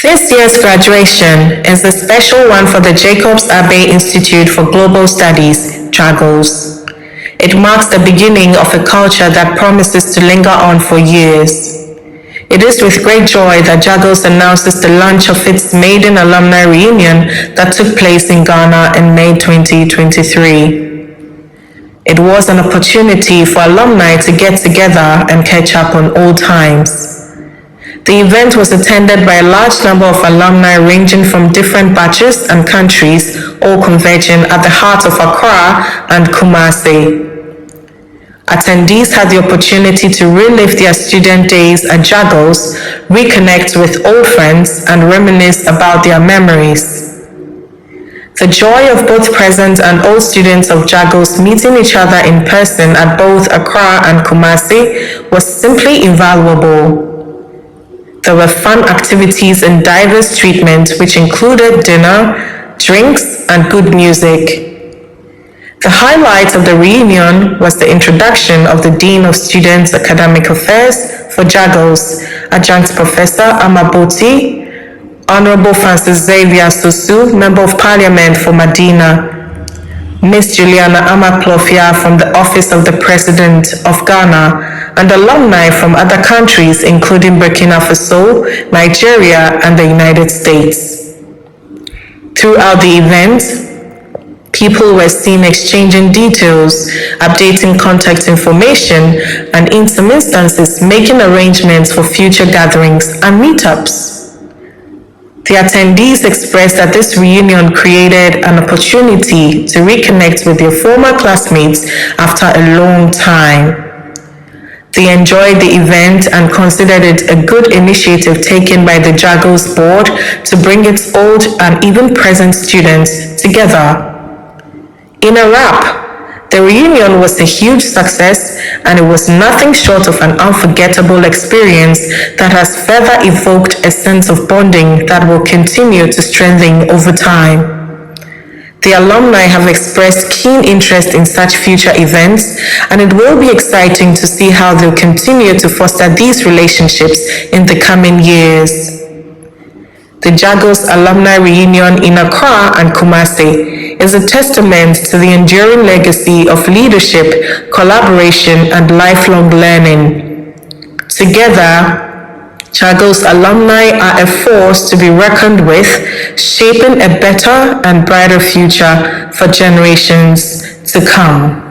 This year's graduation is a special one for the Jacobs-Abbey Institute for Global Studies, Jagils. It marks the beginning of a culture that promises to linger on for years. It is with great joy that Jagils announces the launch of its maiden alumni reunion that took place in Ghana in May 2023. It was an opportunity for alumni to get together and catch up on old times. The event was attended by a large number of alumni ranging from different batches and countries, all converging at the heart of Accra and Kumasi. Attendees had the opportunity to relive their student days at Jagils, reconnect with old friends, and reminisce about their memories. The joy of both present and old students of Jagils meeting each other in person at both Accra and Kumasi was simply invaluable. There were fun activities and diverse treatment, which included dinner, drinks, and good music. The highlight of the reunion was the introduction of the Dean of Students' Academic Affairs for Jagils, Adjunct Professor Amaboti, Honorable Francis Xavier Susu, Member of Parliament for Medina, Miss Juliana Amaplofia from the Office of the President of Ghana, and alumni from other countries including Burkina Faso, Nigeria, and the United States. Throughout the event, people were seen exchanging details, updating contact information, and in some instances making arrangements for future gatherings and meetups. The attendees expressed that this reunion created an opportunity to reconnect with their former classmates after a long time. They enjoyed the event and considered it a good initiative taken by the Jagils board to bring its old and even present students together. In a wrap, the reunion was a huge success, and it was nothing short of an unforgettable experience that has further evoked a sense of bonding that will continue to strengthen over time. The alumni have expressed keen interest in such future events, and it will be exciting to see how they'll continue to foster these relationships in the coming years. The Jagils Alumni Reunion in Accra and Kumasi is a testament to the enduring legacy of leadership, collaboration, and lifelong learning. Together, Jagils alumni are a force to be reckoned with, shaping a better and brighter future for generations to come.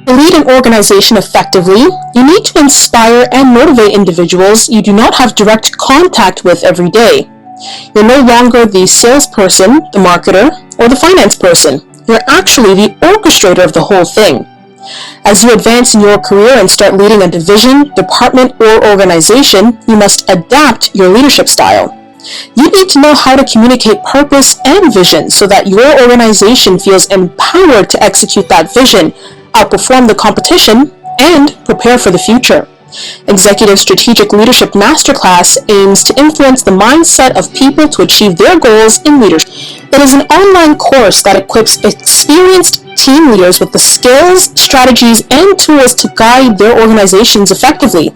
To lead an organization effectively, you need to inspire and motivate individuals you do not have direct contact with every day. You're no longer the salesperson, the marketer, or the finance person. You're actually the orchestrator of the whole thing. As you advance in your career and start leading a division, department, or organization, you must adapt your leadership style. You need to know how to communicate purpose and vision so that your organization feels empowered to execute that vision, outperform the competition, and prepare for the future. Executive Strategic Leadership Masterclass aims to influence the mindset of people to achieve their goals in leadership. It is an online course that equips experienced team leaders with the skills, strategies, and tools to guide their organizations effectively.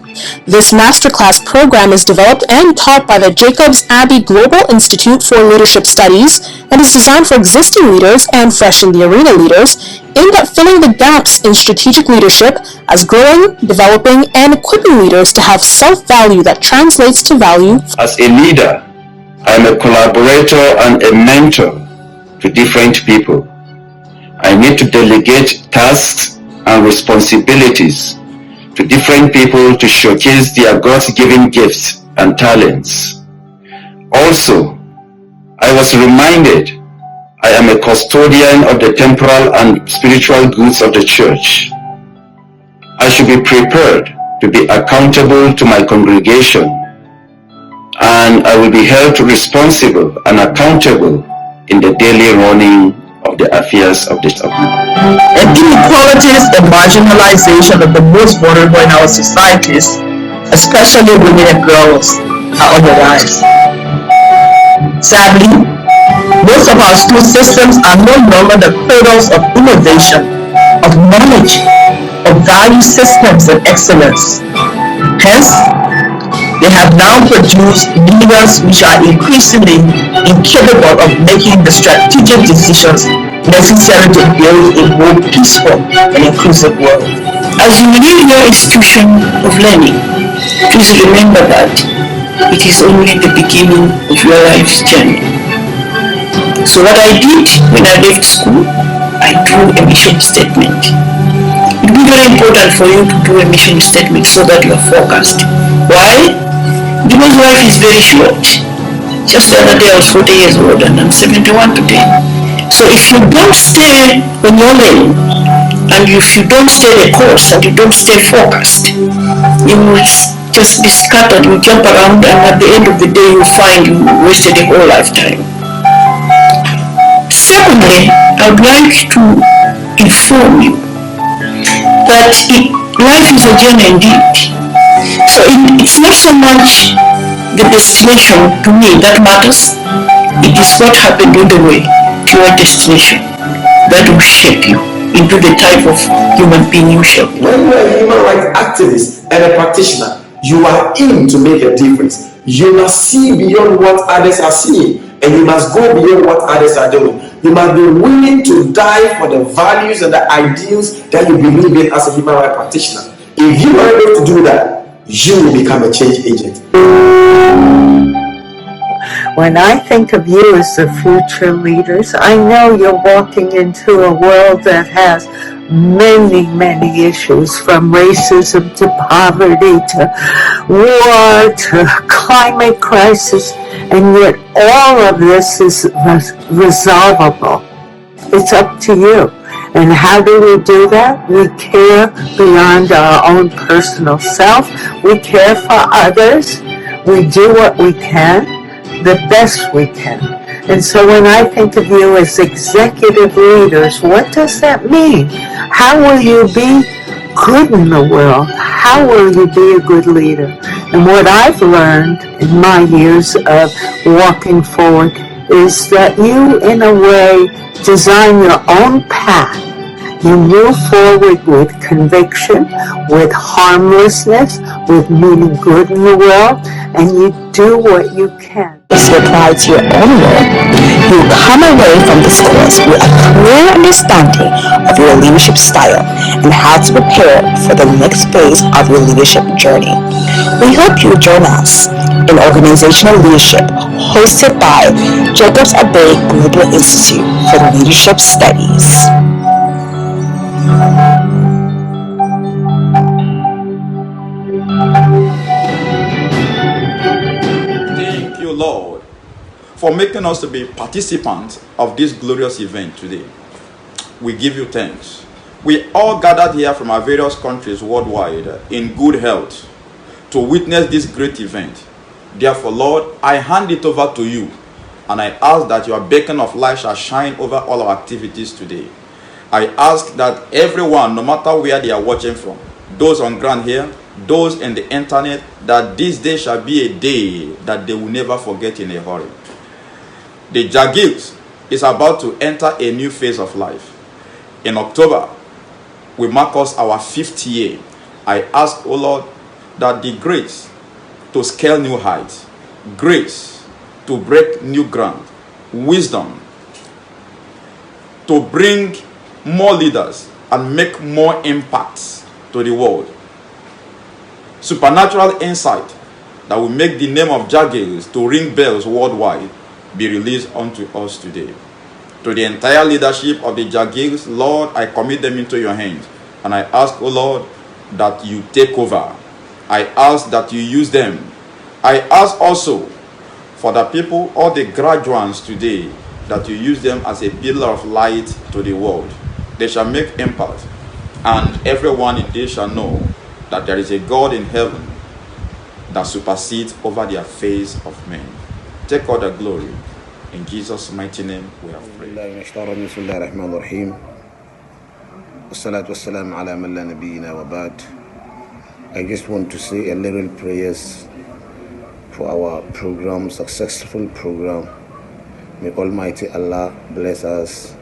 This masterclass program is developed and taught by the Jacobs-Abbey Global Institute for Leadership Studies and is designed for existing leaders and fresh in the arena leaders, aimed at filling the gaps in strategic leadership as growing, developing, and equipping leaders to have self-value that translates to value. As a leader, I am a collaborator and a mentor to different people. I need to delegate tasks and responsibilities to different people to showcase their God-given gifts and talents. Also, I was reminded I am a custodian of the temporal and spiritual goods of the church. I should be prepared to be accountable to my congregation, and I will be held responsible and accountable in the daily running of the affairs of the church. Inequalities and marginalization of the most vulnerable in our societies, especially women and girls, are on the rise. Sadly, most of of our school systems are no longer the cradles of innovation, of knowledge, of value systems and excellence. Hence, they have now produced leaders which are increasingly incapable of making the strategic decisions necessary to build a more peaceful and inclusive world. As you leave your institution of learning, please remember that it is only the beginning of your life's journey. So what I did when I left school, I drew a mission statement. It will be very important for you to do a mission statement so that you are focused. Why? Because life is very short. Just the other day I was 40 years old and I'm 71 today. So if you don't stay on your lane, and if you don't stay the course and you don't stay focused, you will just be scattered, you jump around, and at the end of the day you find you wasted a whole lifetime. Secondly, I would like to inform you that life is a journey indeed. So it's not so much the destination to me that matters. It is what happened on the way to your destination that will shape you into the type of human being you shall be. When you are a human rights activist and a practitioner, you are in to make a difference. You must see beyond what others are seeing, and you must go beyond what others are doing. You must be willing to die for the values and the ideals that you believe in as a human rights practitioner. If you are able to do that, you will become a change agent. When I think of you as the future leaders, I know you're walking into a world that has many, many issues, from racism to poverty to war to climate crisis, and yet all of this is resolvable. It's up to you. And how do we do that? We care beyond our own personal self. We care for others. We do what we can, the best we can. And so when I think of you as executive leaders, what does that mean? How will you be good in the world? How will you be a good leader? And what I've learned in my years of walking forward is that you, in a way, design your own path. You move forward with conviction, with harmlessness, with meaning good in the world, and you do what you can. As you apply to your own work, you come away from this course with a clear understanding of your leadership style and how to prepare for the next phase of your leadership journey. We hope you join us in Organizational Leadership, hosted by Jacobs-Abbey Global Institute for Leadership Studies. Thank you, Lord, for making us to be participants of this glorious event today. We give you thanks. We all gathered here from our various countries worldwide in good health to witness this great event. Therefore, Lord, I hand it over to you, and I ask that your beacon of light shall shine over all our activities today. I ask that everyone, no matter where they are watching from, those on ground here, those in the internet, that this day shall be a day that they will never forget in a hurry. The Jagils is about to enter a new phase of life. In October, we mark us our 5th year. I ask, O Lord, that the grace to scale new heights, grace to break new ground, wisdom to bring more leaders and make more impacts to the world, supernatural insight that will make the name of Jagils to ring bells worldwide be released unto us today. To the entire leadership of the Jagils, Lord, I commit them into your hands, and I ask, O Lord, that you take over. I ask that you use them. I ask also for the people, all the graduates today, that you use them as a pillar of light to the world. They shall make impact, and everyone indeed shall know that there is a God in heaven that supersedes over the affairs of men. Take all the glory. In Jesus' mighty name we have prayed. I just want to say a little prayers for our program, successful program, May Almighty Allah bless us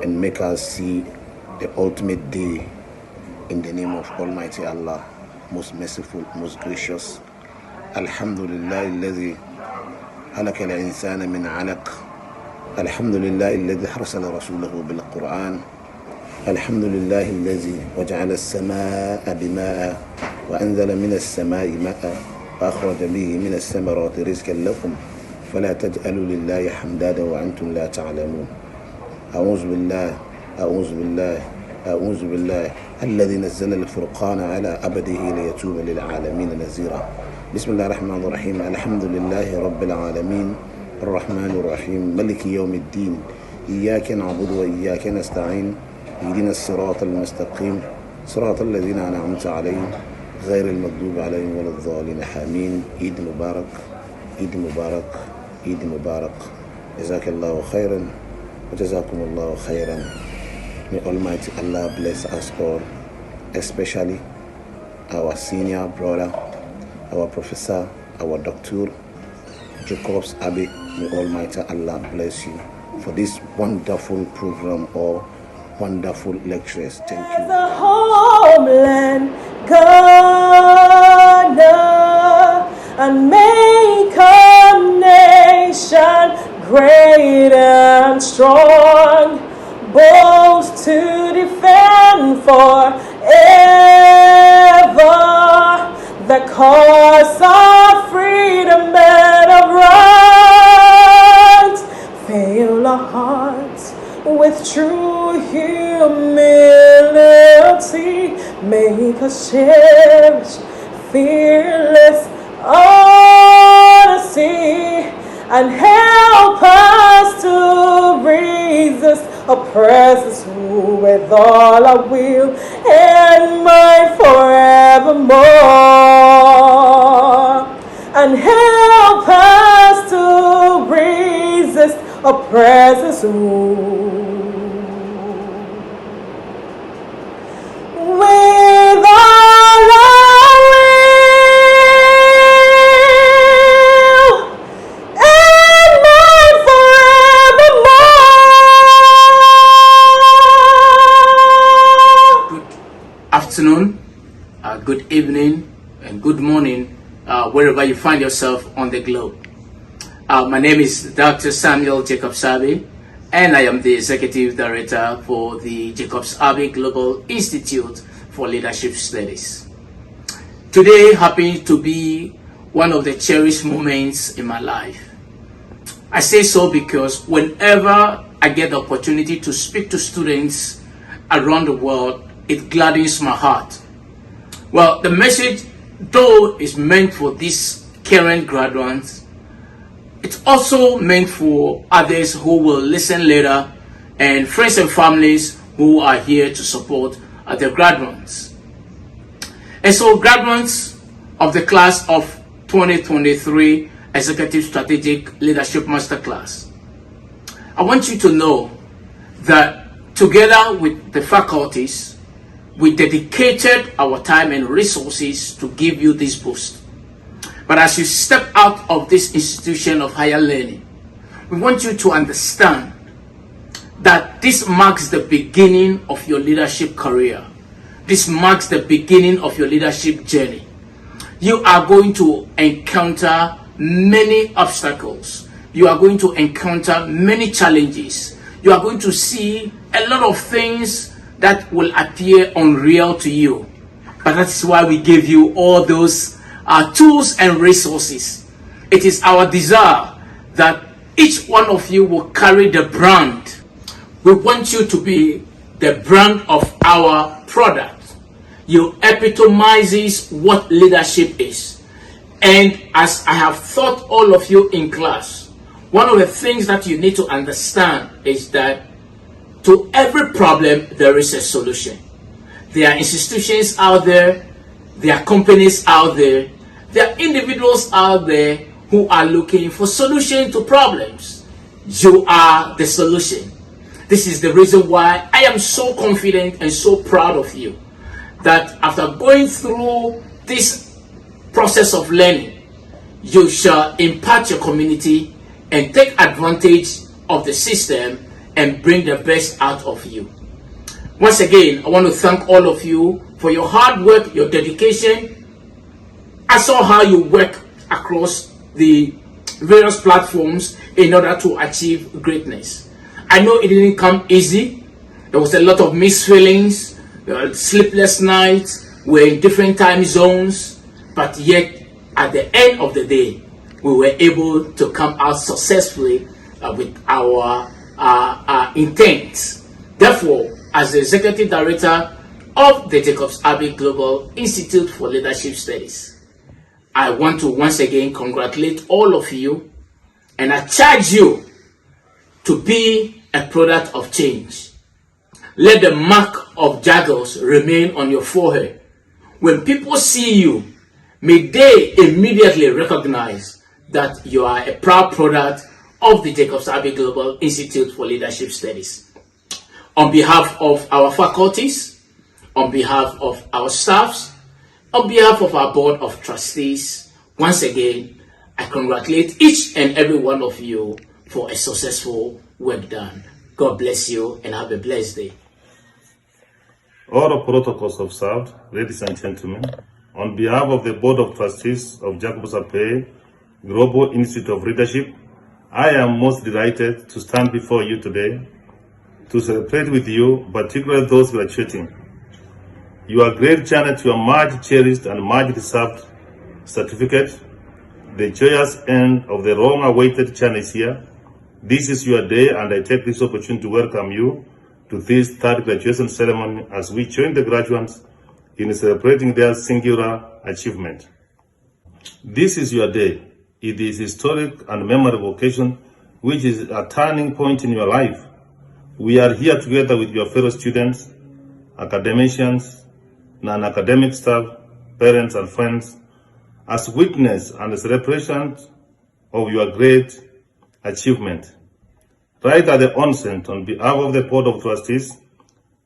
and make us see the ultimate day in the name of Almighty Allah, most merciful, most gracious. Alhamdulillah alladhi halaka al-insana min alaq. Alhamdulillah alladhi arsala rasulahu bil Quran. Alhamdulillah alladhi waja'ala as-samaa'a bima'a wa anzala min as-samaa'i ma'a wa akhraja bihi min as-samarati rizqan lakum فلا تجعلوا لله حمدادا وأنتم لا تعلمون. أعوذ بالله الذي نزل الفرقان على عبده ليتوب للعالمين نذيرا. بسم الله الرحمن الرحيم. الحمد لله رب العالمين الرحمن الرحيم ملك يوم الدين إياك نعبد وإياك نستعين اهدنا الصراط المستقيم صراط الذين أنعمت عليهم غير المغضوب عليهم ولا الضالين آمين. عيد مبارك، عيد مبارك، عيد مبارك. جزاك الله خيرا وجزاكم الله خيرا. May Almighty Allah bless us all, especially our senior brother, our professor, our doctor, Jacobs-Abbey. May Almighty Allah bless you for this wonderful program or wonderful lectures. Thank you. The homeland, Ghana, and make a nation great and strong, both to defend forever the cause of freedom and of rights. Fill our hearts with true humility, make us cherish fearless honesty, and help us to resist oppressors who with all our will and might forevermore, and help us to resist oppressors who with all our will and might forevermore. Good afternoon, good evening, and good morning, wherever you find yourself on the globe. My name is Dr. Samuel Jacobs-Abbey, and I am the Executive Director for the Jacobs-Abbey Global Institute for Leadership Studies. Today happens to be one of the cherished moments in my life. I say so because whenever I get the opportunity to speak to students around the world, it gladdens my heart. Well, the message, though, is meant for these current graduates, it's also meant for others who will listen later, and friends and families who are here to support the graduates. And so, graduates of the class of 2023 Executive Strategic Leadership Masterclass, I want you to know that together with the faculties, we dedicated our time and resources to give you this boost. But as you step out of this institution of higher learning, we want you to understand that this marks the beginning of your leadership career. This marks the beginning of your leadership journey. You are going to encounter many obstacles. You are going to encounter many challenges. You are going to see a lot of things that will appear unreal to you. But that's why we give you all those tools and resources. It is our desire that each one of you will carry the brand. We want you to be the brand of our product. You epitomizes what leadership is. And as I have taught all of you in class, one of the things that you need to understand is that to every problem there is a solution. There are institutions out there, there are companies out there, there are individuals out there who are looking for solutions to problems. You are the solution. This is the reason why I am so confident and so proud of you that after going through this process of learning, you shall impact your community, and take advantage of the system and bring the best out of you. Once again, I want to thank all of you for your hard work, your dedication. I saw how you work across the various platforms in order to achieve greatness. I know it didn't come easy. There was a lot of mixed feelings, sleepless nights, we're in different time zones, but yet at the end of the day, we were able to come out successfully with our intent. Therefore, as the Executive Director of the Jacobs-Abbey Global Institute for Leadership Studies, I want to once again congratulate all of you, and I charge you to be a product of change. Let the mark of Jagils remain on your forehead. When people see you, may they immediately recognize that you are a proud product of the Jacobs-Abbey Global Institute for Leadership Studies. On behalf of our faculties, on behalf of our staffs, on behalf of our Board of Trustees, once again, I congratulate each and every one of you for a successful work done. God bless you and have a blessed day. All the protocols observed, ladies and gentlemen, on behalf of the Board of Trustees of Jacobs-Abbey Global Institute of Leadership, I am most delighted to stand before you today to celebrate with you, particularly those graduating. Your great journey to your much cherished and much deserved certificate, the joyous end of the long-awaited journey is here. This is your day, and I take this opportunity to welcome you to this third graduation ceremony as we join the graduates in celebrating their singular achievement. This is your day. It is historic and memorable occasion, which is a turning point in your life. We are here together with your fellow students, academicians, non-academic staff, parents and friends, as witness and celebration of your great achievement. Right at the onset, on behalf of the Board of Trustees,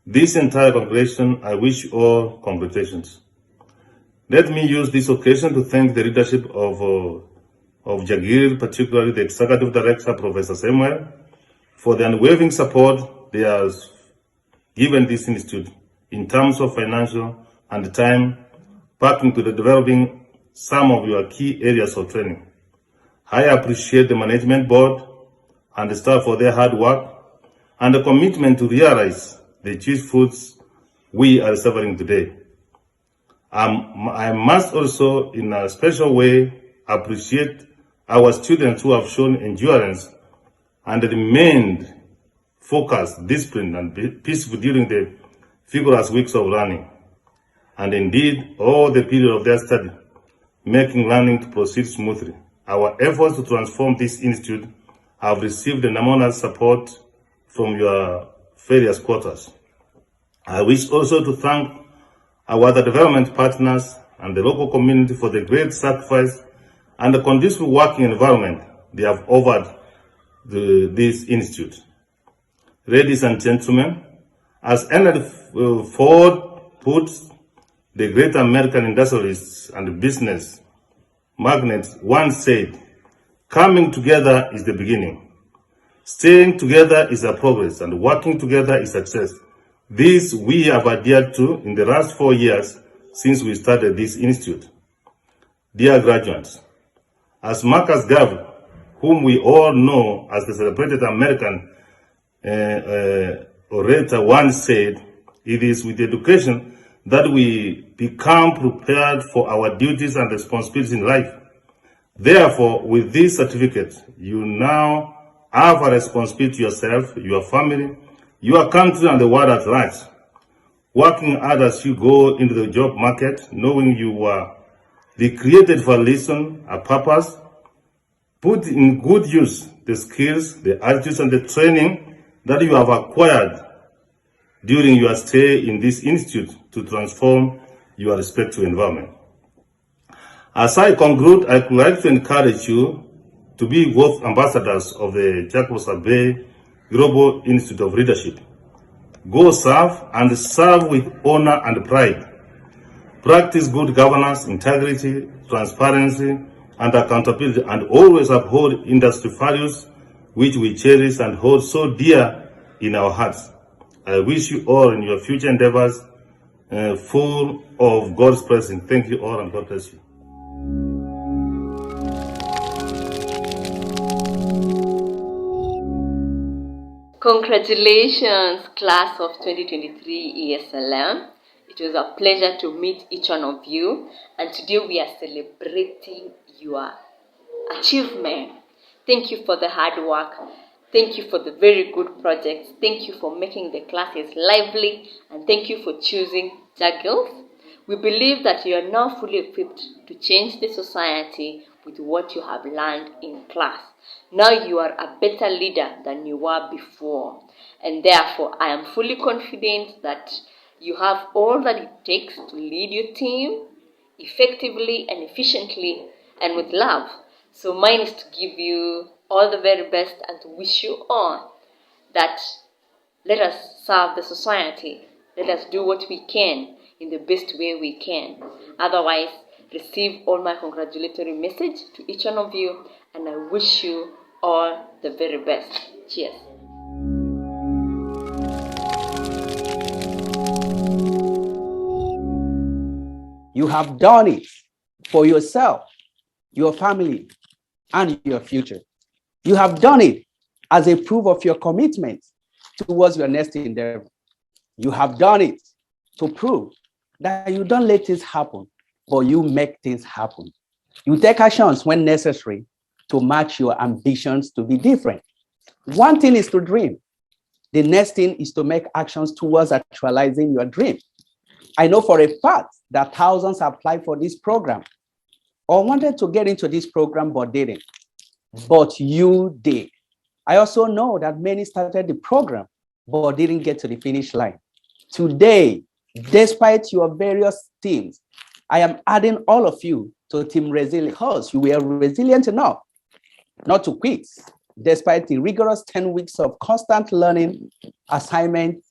this entire congregation, I wish you all congratulations. Let me use this occasion to thank the leadership of Jagils, particularly the Executive Director, Professor Samuel, for the unwavering support they have given this institute in terms of financial and time, backing to the developing some of your key areas of training. I appreciate the management board and the staff for their hard work and the commitment to realize the chief fruits we are suffering today. I must also, in a special way, appreciate our students who have shown endurance and remained focused, disciplined, and peaceful during the vigorous weeks of learning, and indeed all the period of their study, making learning to proceed smoothly. Our efforts to transform this institute have received enormous support from your various quarters. I wish also to thank our other development partners and the local community for the great sacrifice and the conducive working environment they have offered this institute. Ladies and gentlemen, as Henry Ford puts, the great American industrialist and business magnate once said, "Coming together is the beginning. Staying together is a progress, and working together is success." This we have adhered to in the last 4 years since we started this institute. Dear graduates, as Marcus Garvey, whom we all know as the celebrated American orator, once said, "It is with education that we become prepared for our duties and responsibilities in life." Therefore, with this certificate, you now have a responsibility to yourself, your family, your country, and the world at large. Working hard as you go into the job market, knowing you were created for a reason, a purpose, put in good use the skills, the attitudes, and the training that you have acquired during your stay in this institute to transform your respective environment. As I conclude, I would like to encourage you to be both ambassadors of the Jacobs-Abbey Global Institute of Leadership. Go serve, and serve with honor and pride. Practice good governance, integrity, transparency, and accountability, and always uphold industry values which we cherish and hold so dear in our hearts. I wish you all in your future endeavors full of God's blessing. Thank you all, and God bless you. Congratulations, class of 2023 ESLM. It was a pleasure to meet each one of you, and today we are celebrating your achievement. Thank you for the hard work. Thank you for the very good projects. Thank you for making the classes lively, and thank you for choosing Jagils. We believe that you are now fully equipped to change the society with what you have learned in class. Now you are a better leader than you were before, and therefore I am fully confident that you have all that it takes to lead your team effectively and efficiently and with love. So mine is to give you all the very best and to wish you all that let us serve the society. Let us do what we can in the best way we can. Otherwise, receive all my congratulatory message to each one of you, and I wish you all the very best. Cheers. You have done it for yourself, your family, and your future. You have done it as a proof of your commitment towards your next endeavor. You have done it to prove that you don't let things happen, but you make things happen. You take actions when necessary to match your ambitions to be different. One thing is to dream. The next thing is to make actions towards actualizing your dream. I know for a fact that thousands applied for this program or wanted to get into this program but didn't. But you did. I also know that many started the program but didn't get to the finish line. Today, despite your various teams, I am adding all of you to Team Resilient because you were resilient enough not to quit, despite the rigorous 10 weeks of constant learning, assignments,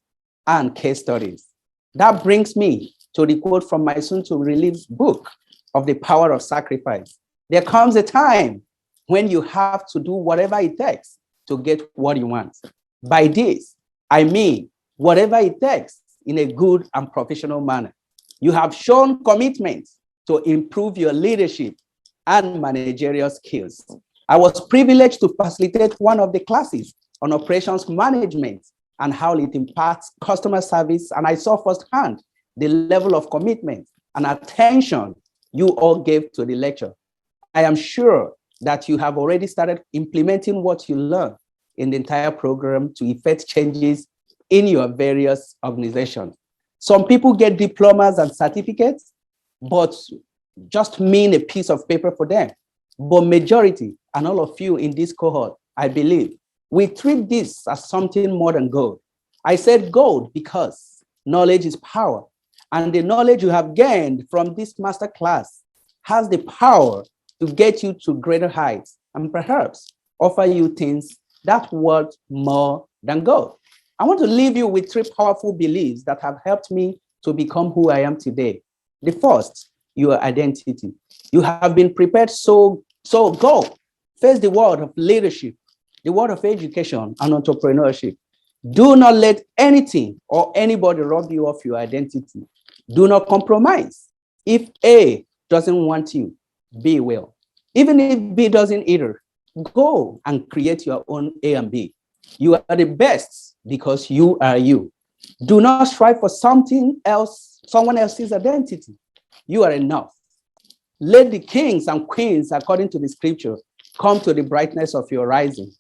and case studies. That brings me to the quote from my soon-to-release book of The Power of Sacrifice. There comes a time when you have to do whatever it takes to get what you want. By this, I mean whatever it takes in a good and professional manner. You have shown commitment to improve your leadership and managerial skills. I was privileged to facilitate one of the classes on operations management and how it impacts customer service, and I saw firsthand the level of commitment and attention you all gave to the lecture. I am sure that you have already started implementing what you learned in the entire program to effect changes in your various organizations. Some people get diplomas and certificates, but just mean a piece of paper for them. But majority, and all of you in this cohort, I believe, we treat this as something more than gold. I said gold because knowledge is power, and the knowledge you have gained from this master class has the power to get you to greater heights and perhaps offer you things that worth more than gold. I want to leave you with 3 powerful beliefs that have helped me to become who I am today. The first, your identity. You have been prepared, so go. Face the world of leadership, the world of education and entrepreneurship. Do not let anything or anybody rob you of your identity. Do not compromise. If A doesn't want you, B will. Even if B doesn't either, go and create your own A and B. You are the best because you are you. Do not strive for something else, someone else's identity. You are enough. Let the kings and queens, according to the scripture, come to the brightness of your rising.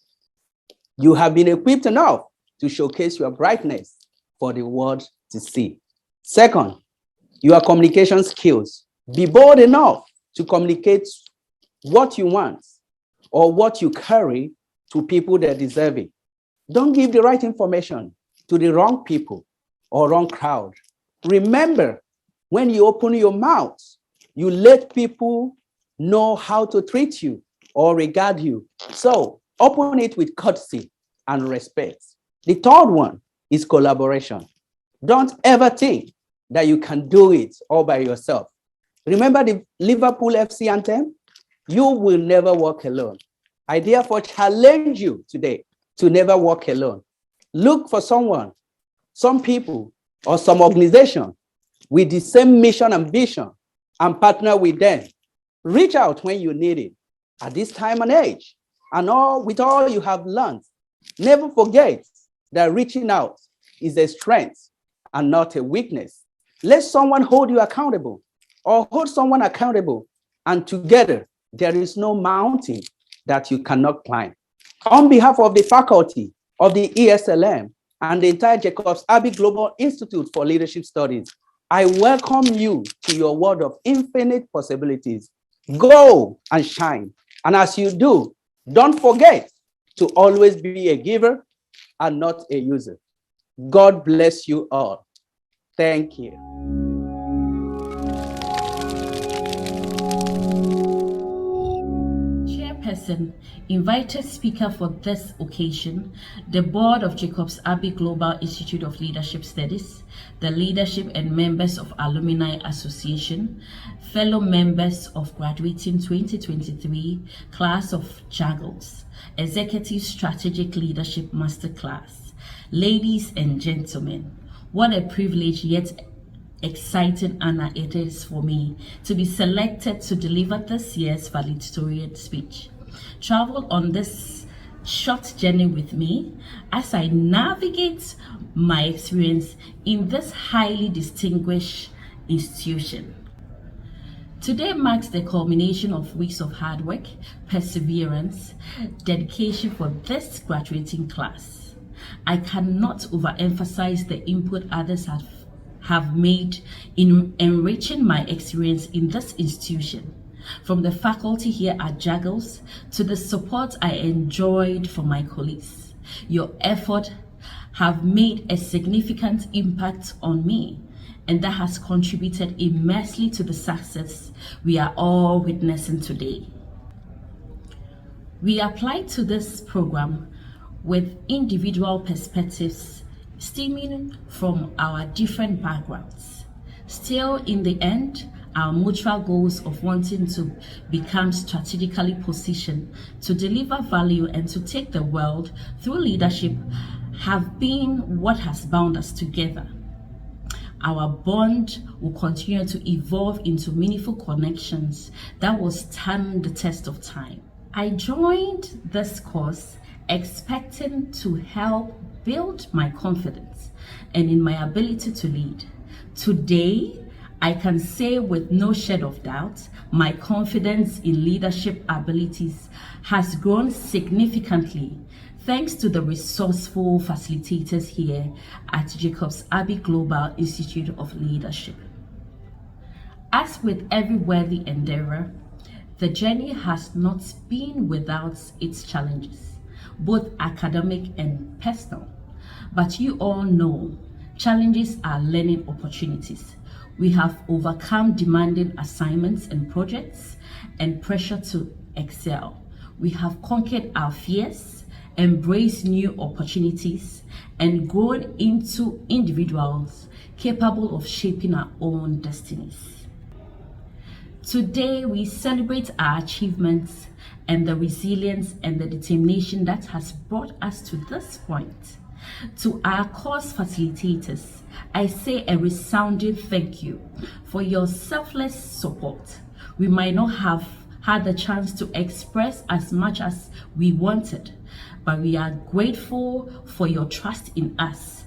You have been equipped enough to showcase your brightness for the world to see. Second, your communication skills. Be bold enough to communicate what you want or what you carry to people that deserve it. Don't give the right information to the wrong people or wrong crowd. Remember, when you open your mouth, you let people know how to treat you or regard you. So open it with courtesy and respect. The third one is collaboration. Don't ever think that you can do it all by yourself. Remember the Liverpool FC anthem? You will never walk alone. I therefore challenge you today to never walk alone. Look for someone, some people, or some organization with the same mission and vision and partner with them. Reach out when you need it at this time and age. And with all you have learned, never forget that reaching out is a strength and not a weakness. Let someone hold you accountable or hold someone accountable, and together there is no mountain that you cannot climb. On behalf of the faculty of the ESLM and the entire Jacobs-Abbey Global Institute for Leadership Studies, I welcome you to your world of infinite possibilities. Go and shine. And as you do, don't forget to always be a giver and not a user. God bless you all. Thank you. Chairperson, invited speaker for this occasion, the board of Jacobs-Abbey Global Institute of Leadership Studies, the leadership and members of Alumni Association, fellow members of graduating 2023 class of Jagils, Executive Strategic Leadership Masterclass. Ladies and gentlemen, what a privilege yet exciting honor it is for me to be selected to deliver this year's valedictorian speech. Travel on this short journey with me as I navigate my experience in this highly distinguished institution. Today marks the culmination of weeks of hard work, perseverance, dedication for this graduating class. I cannot overemphasize the input others have made in enriching my experience in this institution, from the faculty here at Jagils to the support I enjoyed from my colleagues. Your effort have made a significant impact on me, and that has contributed immensely to the success we are all witnessing today. We applied to this program with individual perspectives stemming from our different backgrounds. Still, in the end, our mutual goals of wanting to become strategically positioned to deliver value and to take the world through leadership have been what has bound us together. Our bond will continue to evolve into meaningful connections that will stand the test of time. I joined this course expecting to help build my confidence and in my ability to lead. Today, I can say with no shade of doubt, my confidence in leadership abilities has grown significantly thanks to the resourceful facilitators here at Jacobs-Abbey Global Institute of Leadership. As with every worthy endeavor, the journey has not been without its challenges, both academic and personal. But you all know, challenges are learning opportunities. We have overcome demanding assignments and projects and pressure to excel. We have conquered our fears, embraced new opportunities, and grown into individuals capable of shaping our own destinies. Today, we celebrate our achievements and the resilience and the determination that has brought us to this point. To our course facilitators, I say a resounding thank you for your selfless support. We might not have had the chance to express as much as we wanted, but we are grateful for your trust in us.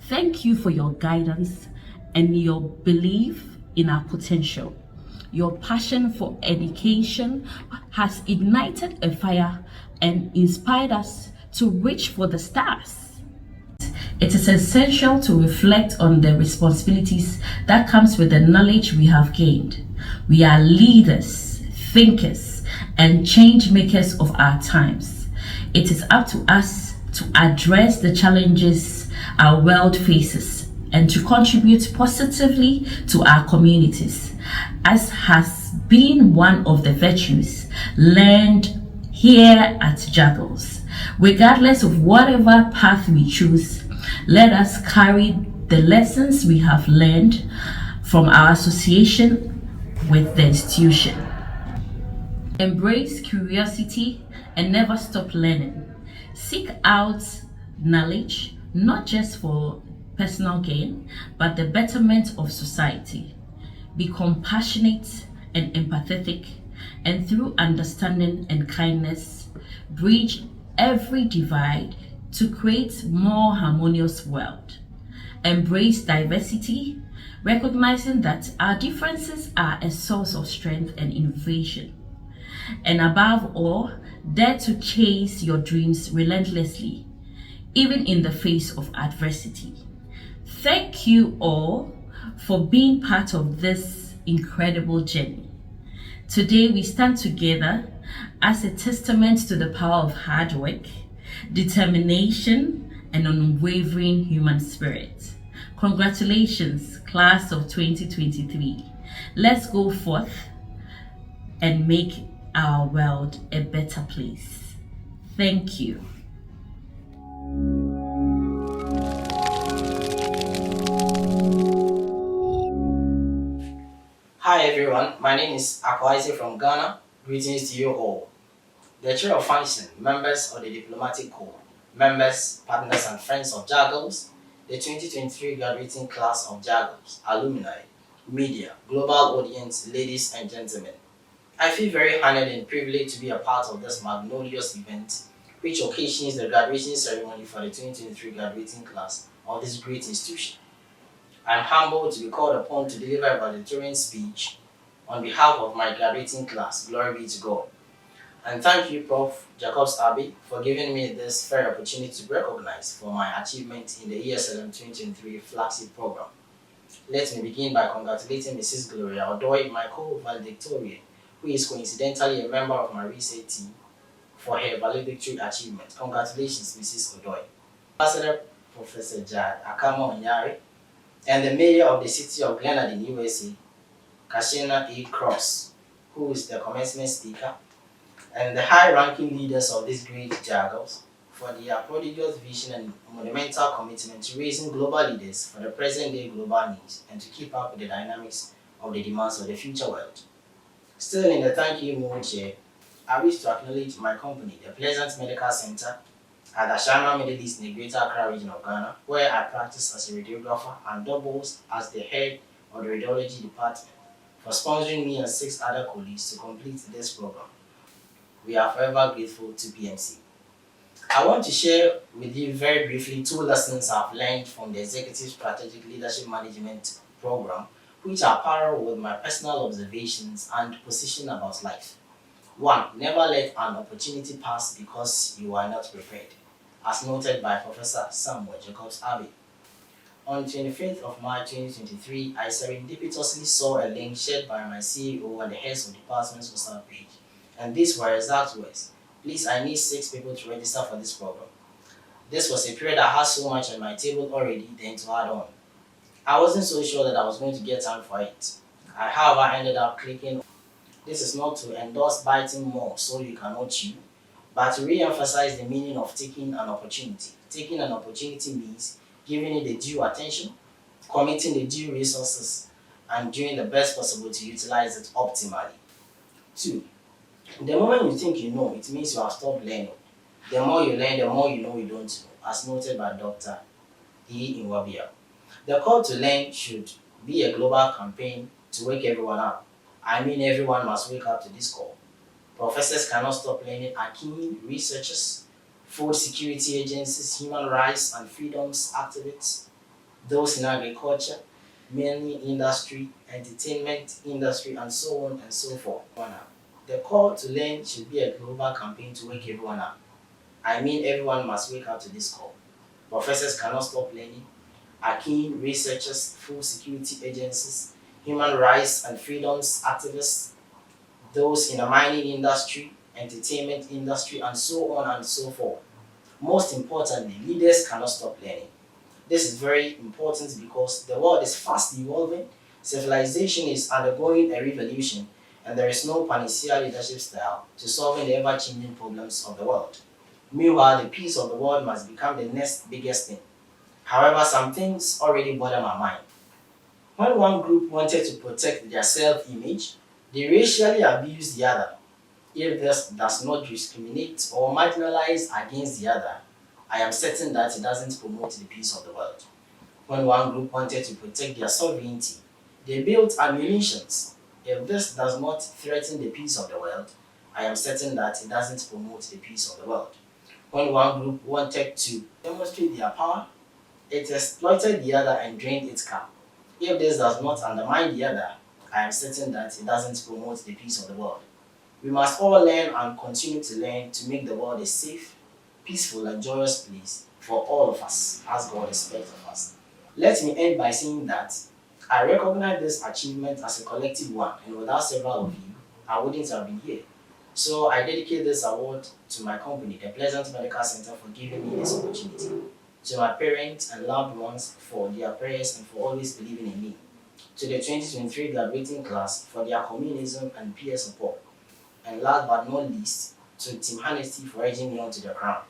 Thank you for your guidance and your belief in our potential. Your passion for education has ignited a fire and inspired us to reach for the stars. It is essential to reflect on the responsibilities that comes with the knowledge we have gained. We are leaders, thinkers, and change makers of our times. It is up to us to address the challenges our world faces and to contribute positively to our communities, as has been one of the virtues learned here at Jagils. Regardless of whatever path we choose, let us carry the lessons we have learned from our association with the institution. Embrace curiosity and never stop learning. Seek out knowledge, not just for personal gain, but the betterment of society. Be compassionate and empathetic, and through understanding and kindness, bridge every divide to create more harmonious world. Embrace diversity, recognizing that our differences are a source of strength and innovation. And above all, dare to chase your dreams relentlessly, even in the face of adversity. Thank you all for being part of this incredible journey. Today we stand together as a testament to the power of hard work, determination, and unwavering human spirit. Congratulations, class of 2023. Let's go forth and make our world a better place. Thank you. Hi everyone, my name is Akwaise from Ghana. Greetings to you all. The Chair of Function, members of the Diplomatic Corps, members, partners and friends of Jagils, the 2023 graduating class of Jagils, alumni, media, global audience, ladies and gentlemen. I feel very honored and privileged to be a part of this magnolious event, which occasions the graduation ceremony for the 2023 graduating class of this great institution. I am humbled to be called upon to deliver a valedictorian speech on behalf of my graduating class. Glory be to God. And thank you, Prof. Jacobs-Abbey, for giving me this fair opportunity to be recognized for my achievement in the ESLM23 flagship program. Let me begin by congratulating Mrs. Gloria Odoi, my co-valedictorian, who is coincidentally a member of my research team, for her valedictory achievement. Congratulations, Mrs. Odoi. Ambassador Professor Jad Akamo Onyari, and the mayor of the city of Glenarden, USA, Kashina A. Cross, who is the commencement speaker, and the high-ranking leaders of these great Jagils for their prodigious vision and monumental commitment to raising global leaders for the present-day global needs and to keep up with the dynamics of the demands of the future world. Still in the thank you mood here, I wish to acknowledge my company, the Pleasant Medical Center, at Ashama Middle East in the Greater Accra region of Ghana, where I practice as a radiographer and doubles as the head of the radiology department, for sponsoring me and 6 other colleagues to complete this program. We are forever grateful to PMC. I want to share with you very briefly 2 lessons I've learned from the Executive Strategic Leadership Management program, which are parallel with my personal observations and position about life. 1. Never let an opportunity pass because you are not prepared, as noted by Professor Samuel Jacobs-Abbey. On 25th of March 2023, I serendipitously saw a link shared by my CEO and the heads of departments WhatsApp page, and these were exact words: "Please, I need 6 people to register for this program." This was a period I had so much on my table already than to add on. I wasn't so sure that I was going to get time for it. I, however, ended up clicking. This is not to endorse biting more so you cannot chew, but to re-emphasize the meaning of taking an opportunity. Taking an opportunity means giving it the due attention, committing the due resources, and doing the best possible to utilize it optimally. 2. The moment you think you know, it means you have stopped learning. The more you learn, the more you know you don't know, as noted by Dr. E. Nwabia. The call to learn should be a global campaign to wake everyone up. I mean, everyone must wake up to this call. Professors cannot stop learning. Keen researchers, food security agencies, human rights and freedoms activists, those in agriculture, mining industry, entertainment industry, and so on and so forth. The call to learn should be a global campaign to wake everyone up. I mean, everyone must wake up to this call. Professors cannot stop learning. Keen researchers, food security agencies, human rights and freedoms activists, those in the mining industry, entertainment industry, and so on and so forth. Most importantly, leaders cannot stop learning. This is very important because the world is fast evolving, civilization is undergoing a revolution, and there is no panacea leadership style to solving the ever-changing problems of the world. Meanwhile, the peace of the world must become the next biggest thing. However, some things already bother my mind. When one group wanted to protect their self-image, they racially abused the other. If this does not discriminate or marginalize against the other, I am certain that it doesn't promote the peace of the world. When one group wanted to protect their sovereignty, they built ammunitions. If this does not threaten the peace of the world, I am certain that it doesn't promote the peace of the world. When one group wanted to demonstrate their power, it exploited the other and drained its cup. If this does not undermine the other, I am certain that it doesn't promote the peace of the world. We must all learn and continue to learn to make the world a safe, peaceful and joyous place for all of us, as God expects of us. Let me end by saying that I recognize this achievement as a collective one, and without several of you, I wouldn't have been here. So I dedicate this award to my company, the Pleasant Medical Center, for giving me this opportunity, to my parents and loved ones for their prayers and for always believing in me, to the 2023 graduating class for their communism and peer support, and last but not least, to Team Honesty for urging me on to the crown.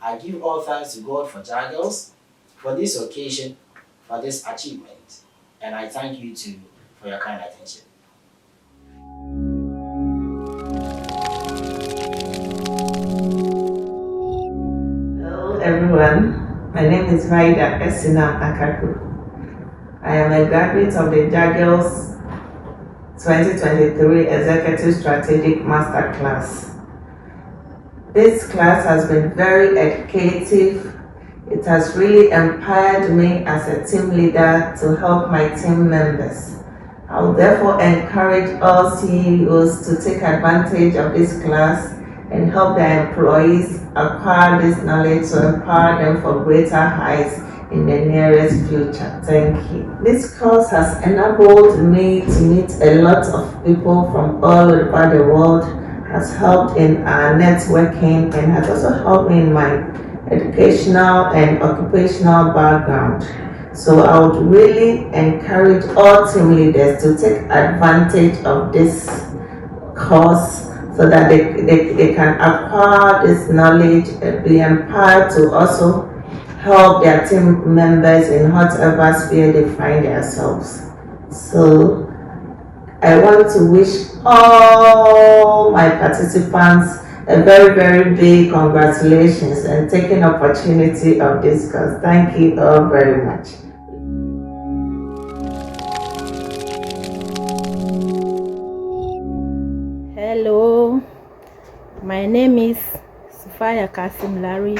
I give all thanks to God for Jagils, for this occasion, for this achievement, and I thank you too for your kind attention. Hello everyone, my name is Vaida Esina Akaku. I am a graduate of the Jagils 2023 Executive Strategic Master Class. This class has been very educative. It has really empowered me as a team leader to help my team members. I will therefore encourage all CEOs to take advantage of this class and help their employees acquire this knowledge to empower them for greater heights in the nearest future. Thank you. This course has enabled me to meet a lot of people from all over the world, has helped in our networking, and has also helped me in my educational and occupational background. So I would really encourage all team leaders to take advantage of this course so that they can acquire this knowledge and be empowered to also help their team members in whatever sphere they find themselves. So I want to wish all my participants a very, very big congratulations and taking opportunity of this course. Thank you all very much. Hello, my name is Sufaya Kasim Larry,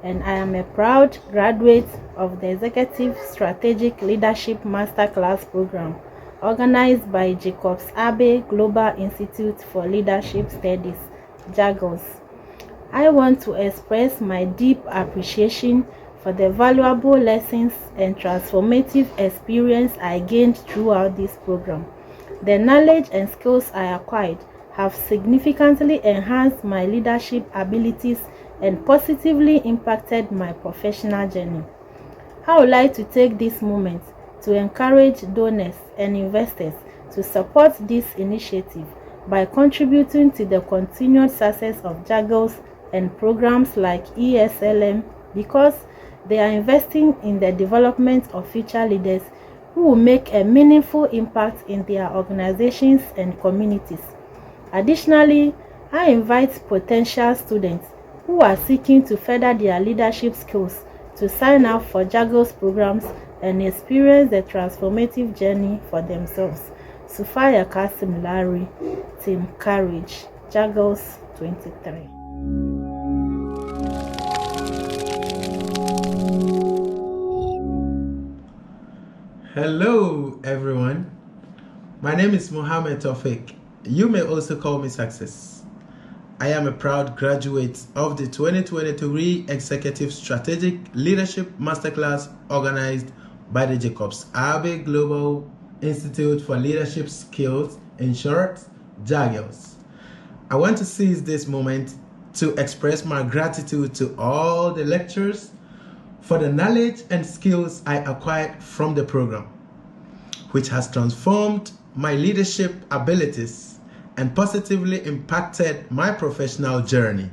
and I am a proud graduate of the Executive Strategic Leadership Masterclass program organized by Jacobs-Abbey Global Institute for Leadership Studies, Jagils. I want to express my deep appreciation for the valuable lessons and transformative experience I gained throughout this program. The knowledge and skills I acquired have significantly enhanced my leadership abilities and positively impacted my professional journey. I would like to take this moment to encourage donors and investors to support this initiative by contributing to the continued success of Jagils and programs like ESLM, because they are investing in the development of future leaders who will make a meaningful impact in their organizations and communities. Additionally, I invite potential students who are seeking to further their leadership skills to sign up for Jagils programs and experience the transformative journey for themselves. Sufaya Kasim Larry, Team Courage, Jagils 23. Hello everyone, my name is Mohammed Tofik. You may also call me Success. I am a proud graduate of the 2023 Executive Strategic Leadership Masterclass organized by the Jacobs-Abbey Global Institute for Leadership Skills, in short, Jagils. I want to seize this moment to express my gratitude to all the lecturers for the knowledge and skills I acquired from the program, which has transformed my leadership abilities and positively impacted my professional journey.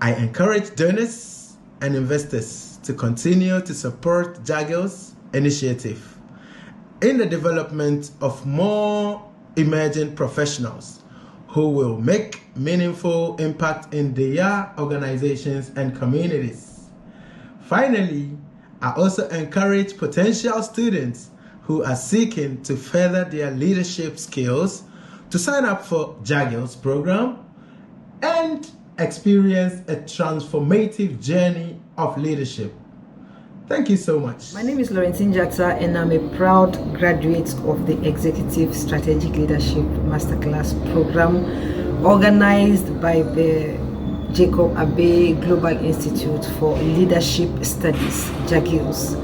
I encourage donors and investors to continue to support Jagils' initiative in the development of more emerging professionals who will make meaningful impact in their organizations and communities. Finally, I also encourage potential students who are seeking to further their leadership skills to sign up for Jagils program and experience a transformative journey of leadership. Thank you so much. My name is Laurentine Jatta and I'm a proud graduate of the Executive Strategic Leadership Masterclass program organized by the Jacobs-Abbey Global Institute for Leadership Studies, Jagils.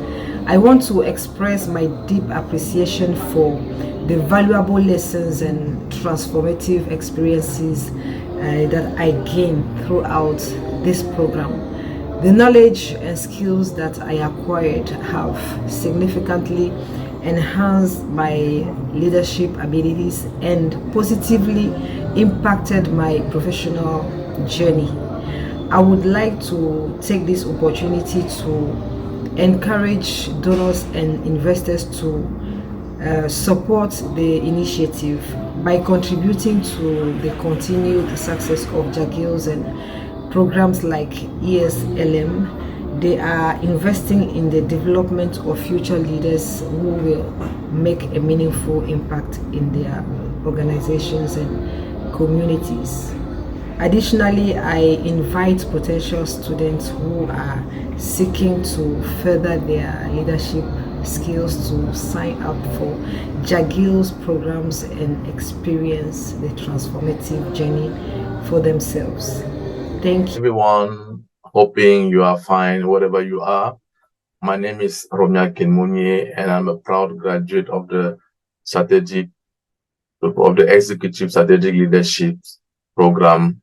I want to express my deep appreciation for the valuable lessons and transformative experiences that I gained throughout this program. The knowledge and skills that I acquired have significantly enhanced my leadership abilities and positively impacted my professional journey. I would like to take this opportunity to encourage donors and investors to support the initiative by contributing to the continued success of Jagils and programs like ESLM. They are investing in the development of future leaders who will make a meaningful impact in their organizations and communities. Additionally, I invite potential students who are seeking to further their leadership skills to sign up for Jagils programs and experience the transformative journey for themselves. Thank you. Everyone, hoping you are fine wherever you are. My name is Romia Kenmunye and I'm a proud graduate of the Executive Strategic Leadership program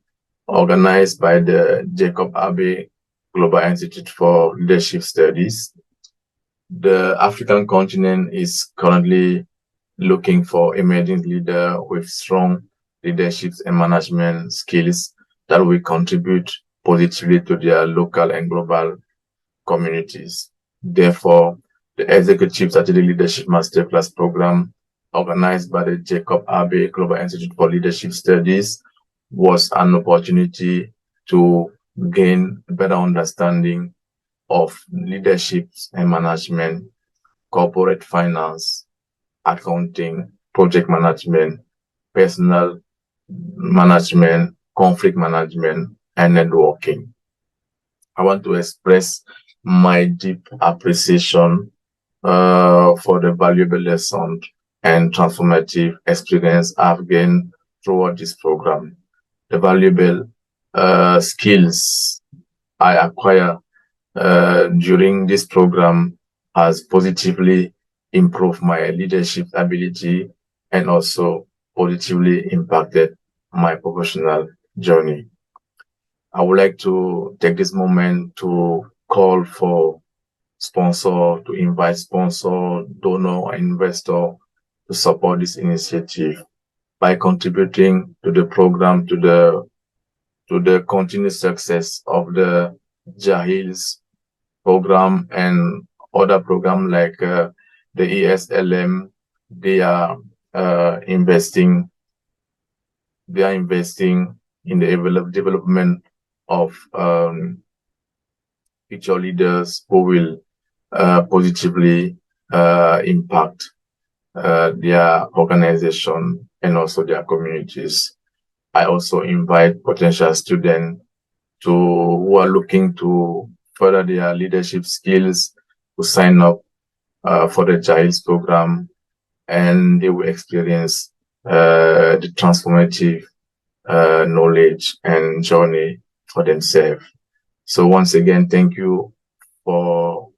organized by the Jacobs-Abbey Global Institute for Leadership Studies. The African continent is currently looking for emerging leaders with strong leadership and management skills that will contribute positively to their local and global communities. Therefore, the Executive Strategic Leadership Masterclass program organized by the Jacobs-Abbey Global Institute for Leadership Studies was an opportunity to gain a better understanding of leadership and management, corporate finance, accounting, project management, personal management, conflict management, and networking. I want to express my deep appreciation for the valuable lessons and transformative experience I've gained throughout this program. The valuable skills I acquire during this program has positively improved my leadership ability and also positively impacted my professional journey. I would like to take this moment to call for sponsor, to invite sponsor, donor, and investor to support this initiative by contributing to the program, to the continued success of the Jagils program and other programs like the ESLM. They are investing in the development of future leaders who will positively impact their organization and also their communities. I also invite potential students who are looking to further their leadership skills to sign up for the Jagils program, and they will experience the transformative knowledge and journey for themselves. So once again, thank you to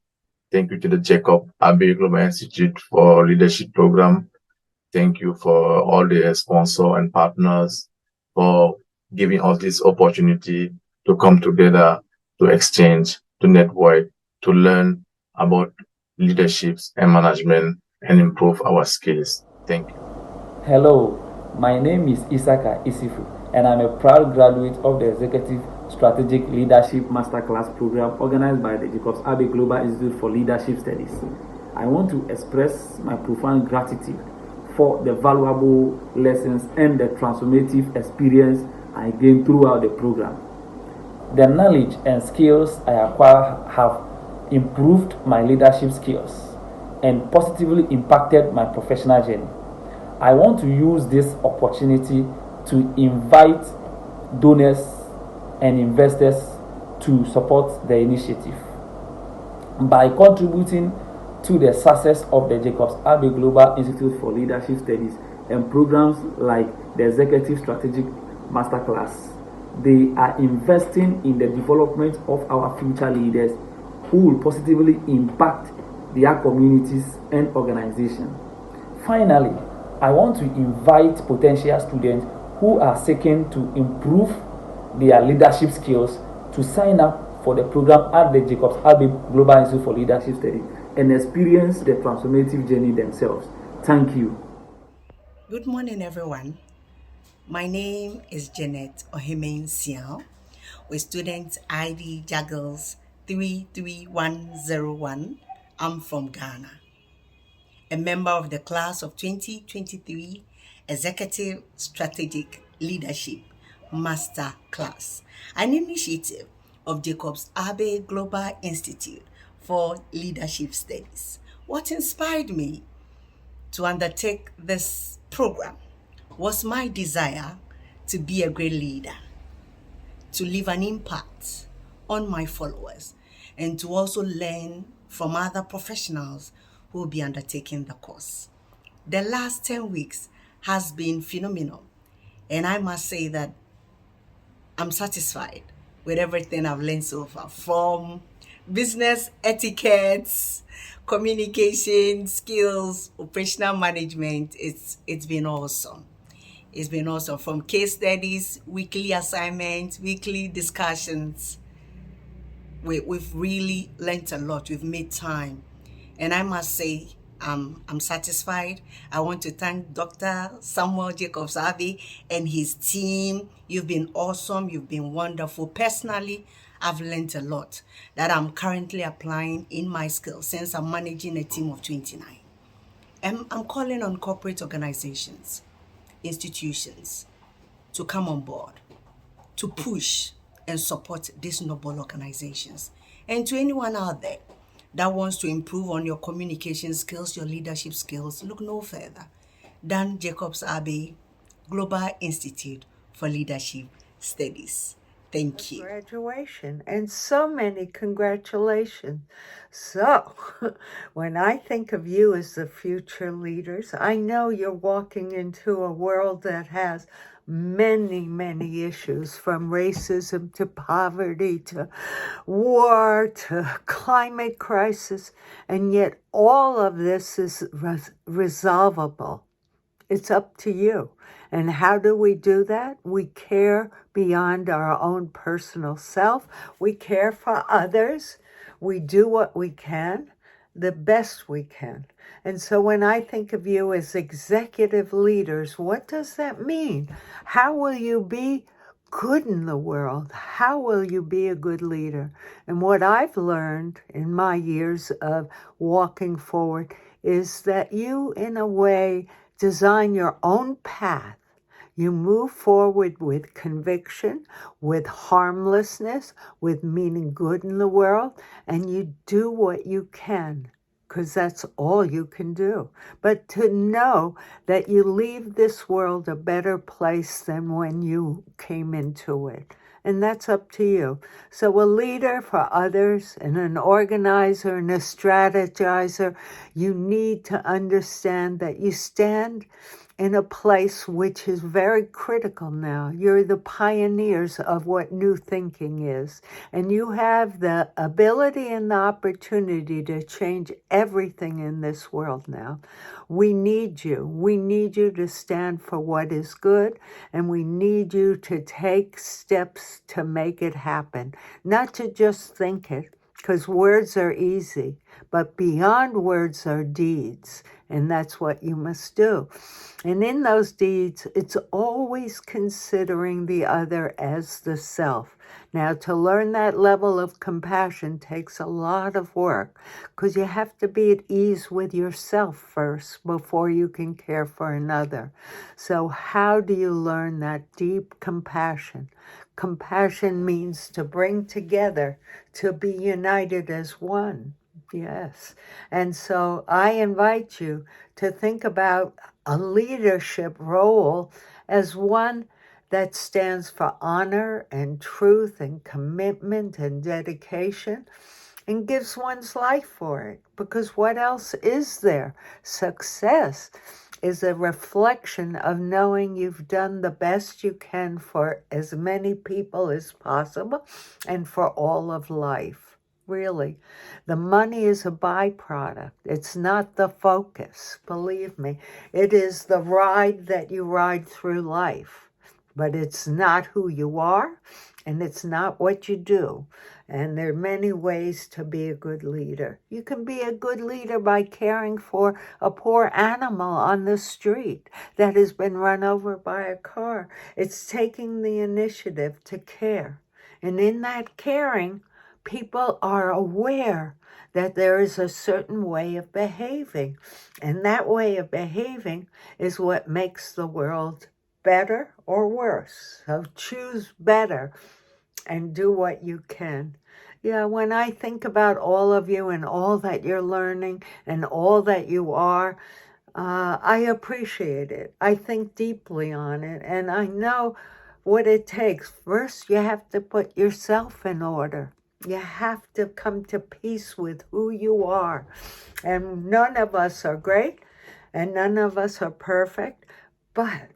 the Jacobs-Abbey Global Institute for Leadership Program. Thank you for all the sponsors and partners for giving us this opportunity to come together, to exchange, to network, to learn about leaderships and management and improve our skills. Thank you. Hello, my name is Isaka Isifu, and I'm a proud graduate of the Executive Strategic Leadership Masterclass program organized by the Jacobs-Abbey Global Institute for Leadership Studies. I want to express my profound gratitude for the valuable lessons and the transformative experience I gained throughout the program. The knowledge and skills I acquired have improved my leadership skills and positively impacted my professional journey. I want to use this opportunity to invite donors and investors to support the initiative. By contributing to the success of the Jacobs-Abbey Global Institute for Leadership Studies and programs like the Executive Strategic Masterclass, they are investing in the development of our future leaders who will positively impact their communities and organizations. Finally, I want to invite potential students who are seeking to improve their leadership skills to sign up for the program at the Jacobs-Abbey Global Institute for Leadership Studies and experience the transformative journey themselves. Thank you. Good morning, everyone. My name is Janet Ohimen Siao, with student ID Jagils 33101. I'm from Ghana. A member of the class of 2023 Executive Strategic Leadership Master Class, an initiative of Jacobs-Abbey Global Institute for Leadership Studies. What inspired me to undertake this program was my desire to be a great leader, to leave an impact on my followers, and to also learn from other professionals who will be undertaking the course. The last 10 weeks has been phenomenal, and I must say that I'm satisfied with everything I've learned so far, from business etiquettes, communication skills, operational management. It's been awesome. It's been awesome, from case studies, weekly assignments, weekly discussions. We've really learned a lot. We've made time. And I must say, I'm satisfied. I want to thank Dr. Samuel Jacobs-Abbey and his team. You've been awesome. You've been wonderful. Personally, I've learned a lot that I'm currently applying in my skills since I'm managing a team of 29. And I'm calling on corporate organizations, institutions to come on board, to push and support these noble organizations. And to anyone out there that wants to improve on your communication skills, your leadership skills, look no further than Jacobs-Abbey Global Institute for Leadership Studies. Thank you. Graduation, and so many congratulations. So, when I think of you as the future leaders, I know you're walking into a world that has many, many issues, from racism to poverty to war to climate crisis, and yet all of this is resolvable. It's up to you. And how do we do that? We care beyond our own personal self. We care for others. We do what we can, the best we can. And so when I think of you as executive leaders, what does that mean? How will you be good in the world? How will you be a good leader? And what I've learned in my years of walking forward is that you, in a way, design your own path. You move forward with conviction, with harmlessness, with meaning good in the world, and you do what you can, because that's all you can do. But to know that you leave this world a better place than when you came into it. And that's up to you. So a leader for others and an organizer and a strategizer, you need to understand that you stand in a place which is very critical now. You're the pioneers of what new thinking is. And you have the ability and the opportunity to change everything in this world now. We need you. We need you to stand for what is good, and we need you to take steps to make it happen. Not to just think it, because words are easy, but beyond words are deeds, and that's what you must do. And in those deeds, it's always considering the other as the self. Now, to learn that level of compassion takes a lot of work because you have to be at ease with yourself first before you can care for another. So how do you learn that deep compassion? Compassion means to bring together, to be united as one. Yes. And so I invite you to think about a leadership role as one that stands for honor and truth and commitment and dedication and gives one's life for it. Because what else is there? Success is a reflection of knowing you've done the best you can for as many people as possible and for all of life. Really. The money is a byproduct. It's not the focus, believe me. It is the ride that you ride through life. But it's not who you are, and it's not what you do. And there are many ways to be a good leader. You can be a good leader by caring for a poor animal on the street that has been run over by a car. It's taking the initiative to care. And in that caring, people are aware that there is a certain way of behaving. And that way of behaving is what makes the world better or worse. So choose better and do what you can. Yeah, when I think about all of you and all that you're learning and all that you are, I appreciate it. I think deeply on it, and I know what it takes. First, you have to put yourself in order. You have to come to peace with who you are. And none of us are great, and none of us are perfect, but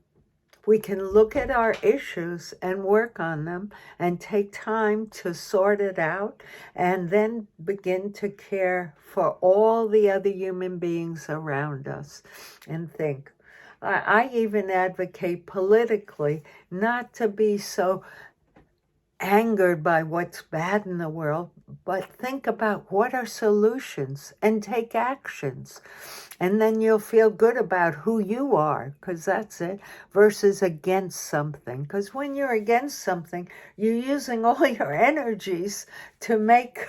we can look at our issues and work on them and take time to sort it out and then begin to care for all the other human beings around us and think. I even advocate politically not to be so angered by what's bad in the world, but think about what are solutions and take actions. And then you'll feel good about who you are, because that's it, versus against something. Because when you're against something, you're using all your energies to make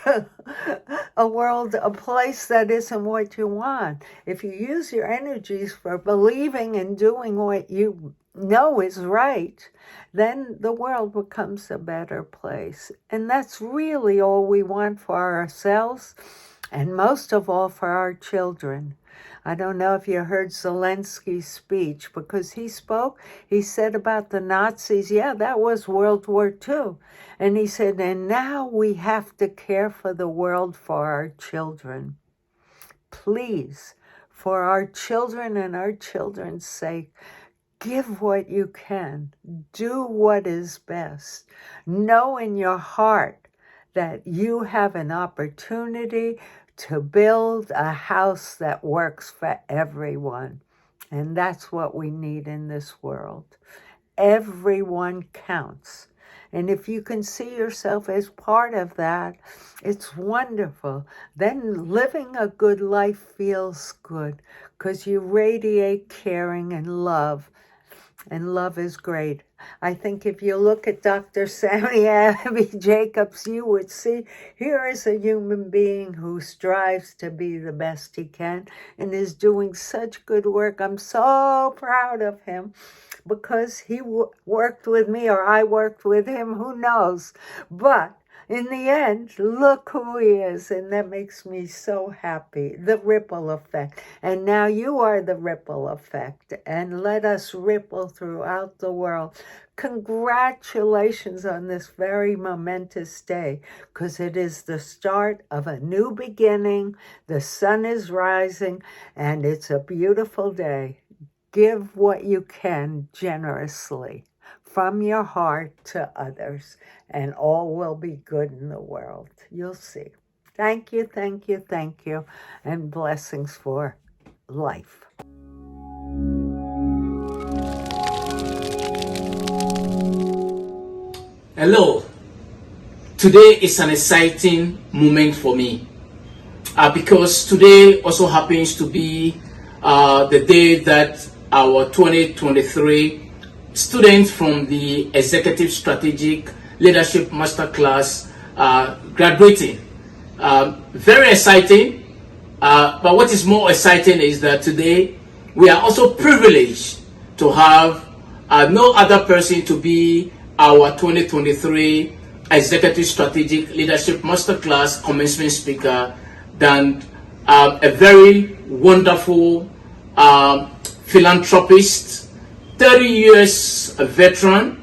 a world a place that isn't what you want. If you use your energies for believing and doing what you know is right, then the world becomes a better place. And that's really all we want for ourselves, and most of all for our children. I don't know if you heard Zelensky's speech, because he said about the Nazis, yeah, that was World War II. And he said, and now we have to care for the world for our children. Please, for our children and our children's sake, give what you can. Do what is best. Know in your heart that you have an opportunity to build a house that works for everyone. And that's what we need in this world. Everyone counts. And if you can see yourself as part of that, it's wonderful. Then living a good life feels good because you radiate caring and love. And love is great. I think if you look at Dr. Jacobs-Abbey Jacobs, you would see here is a human being who strives to be the best he can and is doing such good work. I'm so proud of him because he worked with me, or I worked with him, who knows. But in the end, look who he is, and that makes me so happy. The ripple effect. And now you are the ripple effect, and let us ripple throughout the world. Congratulations on this very momentous day, because it is the start of a new beginning. The sun is rising, and it's a beautiful day. Give what you can generously from your heart to others, and all will be good in the world. You'll see. Thank you, thank you, thank you, and blessings for life. Hello. Today is an exciting moment for me because today also happens to be the day that our 2023 students from the Executive Strategic Leadership Masterclass graduating. Very exciting, but what is more exciting is that today we are also privileged to have no other person to be our 2023 Executive Strategic Leadership Masterclass commencement speaker than a very wonderful philanthropist, 30 years veteran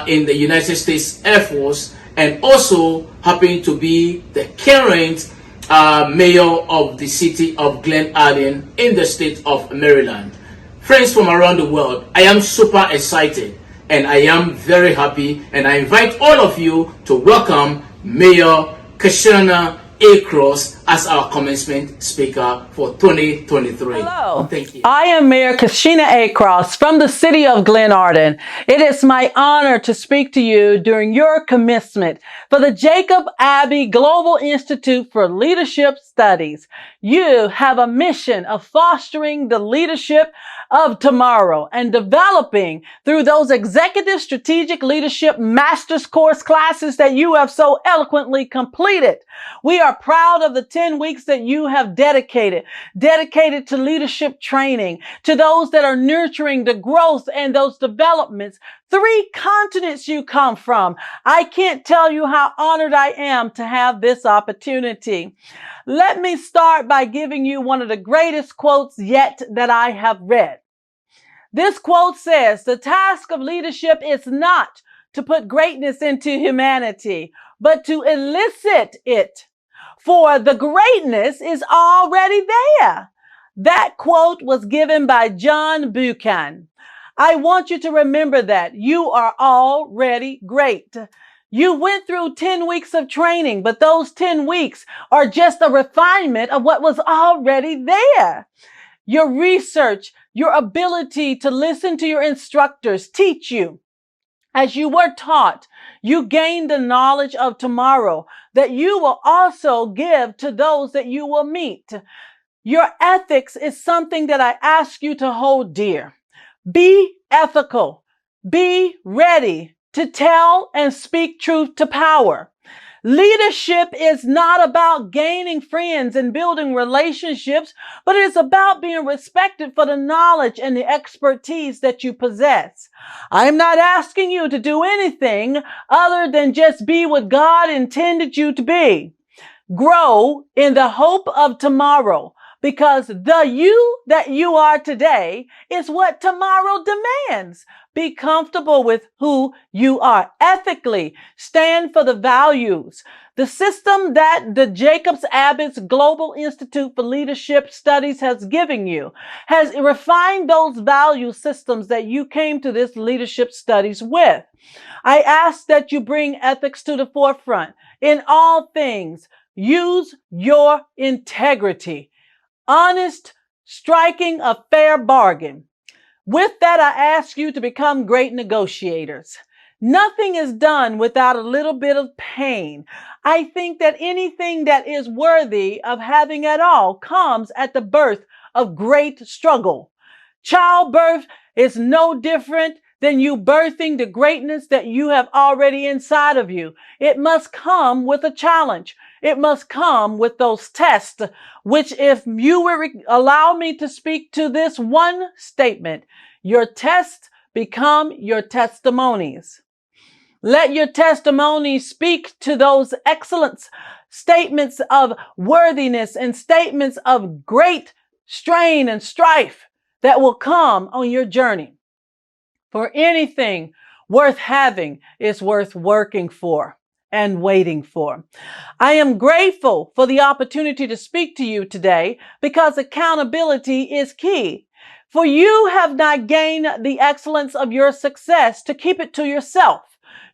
in the United States Air Force, and also happen to be the current mayor of the city of Glen Allen in the state of Maryland. Friends from around the world, I am super excited and I am very happy, and I invite all of you to welcome Mayor Kashana A. Cross as our commencement speaker for 2023. Hello, thank you. I am Mayor Kashina A. Cross from the city of Glen Arden. It is my honor to speak to you during your commencement for the Jacobs-Abbey Global Institute for Leadership Studies. You have a mission of fostering the leadership of tomorrow and developing through those executive strategic leadership master's course classes that you have so eloquently completed. We are proud of the 10 weeks that you have dedicated to leadership training, to those that are nurturing the growth and those developments. 3 continents you come from. I can't tell you how honored I am to have this opportunity. Let me start by giving you one of the greatest quotes yet that I have read. This quote says, "The task of leadership is not to put greatness into humanity, but to elicit it. For the greatness is already there." That quote was given by John Buchan. I want you to remember that you are already great. You went through 10 weeks of training, but those 10 weeks are just a refinement of what was already there. Your research, your ability to listen to your instructors teach you. As you were taught, you gained the knowledge of tomorrow that you will also give to those that you will meet. Your ethics is something that I ask you to hold dear. Be ethical. Be ready to tell and speak truth to power. Leadership is not about gaining friends and building relationships, but it is about being respected for the knowledge and the expertise that you possess. I'm not asking you to do anything other than just be what God intended you to be. Grow in the hope of tomorrow, because the you that you are today is what tomorrow demands. Be comfortable with who you are ethically. Stand for the values. The system that the Jacobs-Abbey Global Institute for Leadership Studies has given you has refined those value systems that you came to this leadership studies with. I ask that you bring ethics to the forefront. In all things, use your integrity. Honest, striking a fair bargain. With that, I ask you to become great negotiators. Nothing is done without a little bit of pain. I think that anything that is worthy of having at all comes at the birth of great struggle. Childbirth is no different than you birthing the greatness that you have already inside of you. It must come with a challenge. It must come with those tests, which if you will allow me to speak to this one statement, your tests become your testimonies. Let your testimonies speak to those excellence, statements of worthiness and statements of great strain and strife that will come on your journey. For anything worth having is worth working for and waiting for. I am grateful for the opportunity to speak to you today because accountability is key. For you have not gained the excellence of your success to keep it to yourself.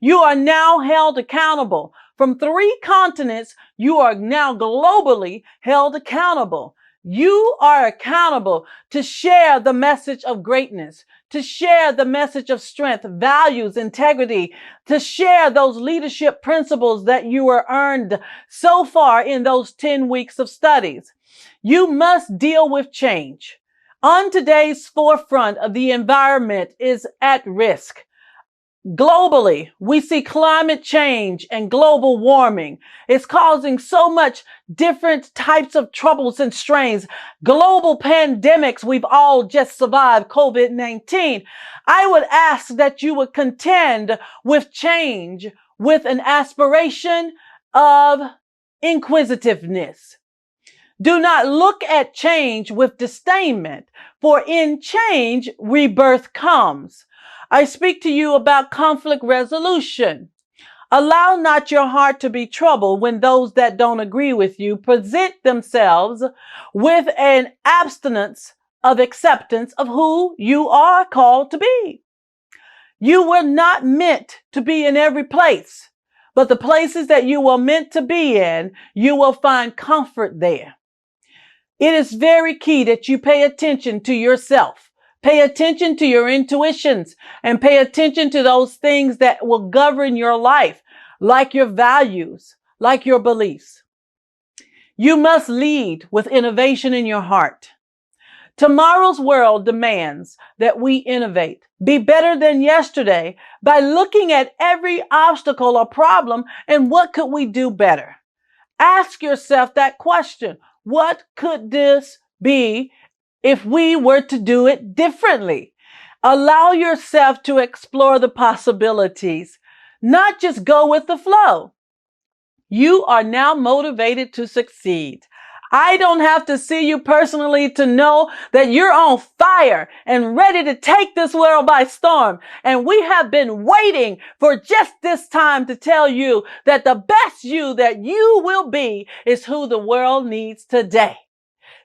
You are now held accountable. From 3 continents, you are now globally held accountable. You are accountable to share the message of greatness, to share the message of strength, values, integrity, to share those leadership principles that you were earned so far in those 10 weeks of studies. You must deal with change. On today's forefront of the environment is at risk. Globally, we see climate change and global warming. It's causing so much different types of troubles and strains. Global pandemics we've all just survived, COVID-19. I would ask that you would contend with change with an aspiration of inquisitiveness. Do not look at change with disdainment, for in change, rebirth comes. I speak to you about conflict resolution. Allow not your heart to be troubled when those that don't agree with you present themselves with an abstinence of acceptance of who you are called to be. You were not meant to be in every place, but the places that you were meant to be in, you will find comfort there. It is very key that you pay attention to yourself. Pay attention to your intuitions and pay attention to those things that will govern your life, like your values, like your beliefs. You must lead with innovation in your heart. Tomorrow's world demands that we innovate, be better than yesterday by looking at every obstacle or problem and what could we do better? Ask yourself that question. What could this be if we were to do it differently? Allow yourself to explore the possibilities, not just go with the flow. You are now motivated to succeed. I don't have to see you personally to know that you're on fire and ready to take this world by storm. And we have been waiting for just this time to tell you that the best you that you will be is who the world needs today.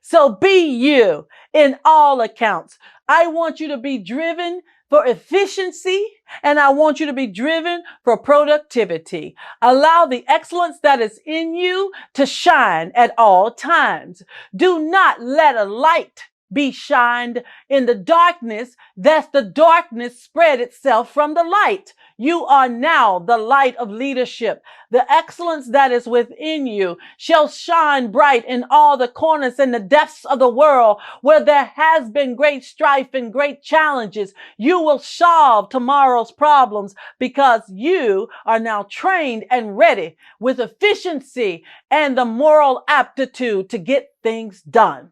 So be you in all accounts. I want you to be driven for efficiency, and I want you to be driven for productivity. Allow the excellence that is in you to shine at all times. Do not let a light be shined in the darkness, lest the darkness spread itself from the light. You are now the light of leadership. The excellence that is within you shall shine bright in all the corners and the depths of the world where there has been great strife and great challenges. You will solve tomorrow's problems because you are now trained and ready with efficiency and the moral aptitude to get things done.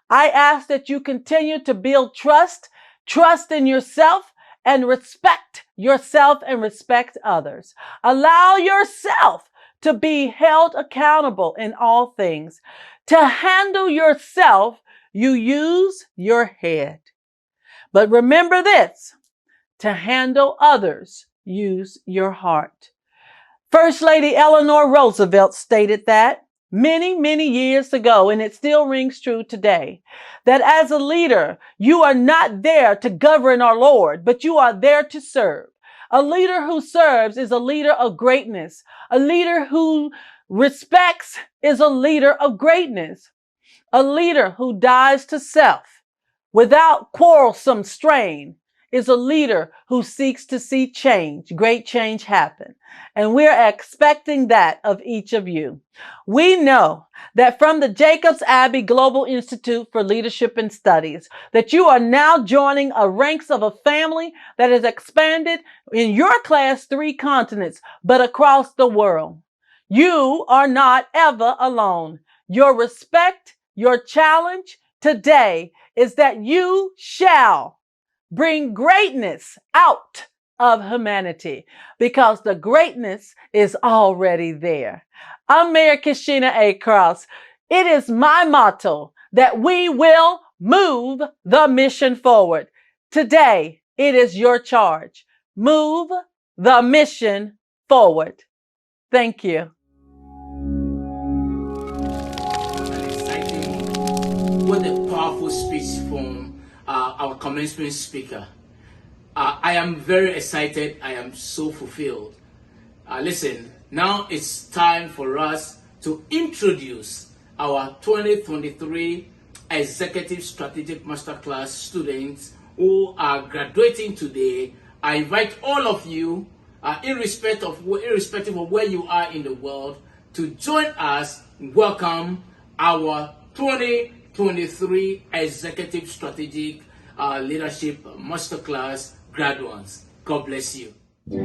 I ask that you continue to build trust in yourself, and respect yourself and respect others. Allow yourself to be held accountable in all things. To handle yourself, you use your head. But remember this, to handle others, use your heart. First Lady Eleanor Roosevelt stated that many years ago, and it still rings true today, that as a leader, you are not there to govern or lord, but you are there to serve. A leader who serves is a leader of greatness. A leader who respects is a leader of greatness. A leader who dies to self without quarrelsome strain is a leader who seeks to see change, great change happen. And we're expecting that of each of you. We know that from the Jacobs-Abbey Global Institute for Leadership and Studies, that you are now joining a ranks of a family that has expanded in your class 3 continents, but across the world. You are not ever alone. Your respect, your challenge today is that you shall bring greatness out of humanity because the greatness is already there. I'm Mayor Kashina A. Cross. It is my motto that we will move the mission forward. Today, it is your charge. Move the mission forward. Thank you. What a powerful speech from our commencement speaker. I am very excited. I am so fulfilled. Listen, now it's time for us to introduce our 2023 Executive Strategic Masterclass students who are graduating today. I invite all of you, irrespective of where you are in the world, to join us. Welcome our 2023 Executive Strategic Leadership Masterclass graduates. God bless you. Ladies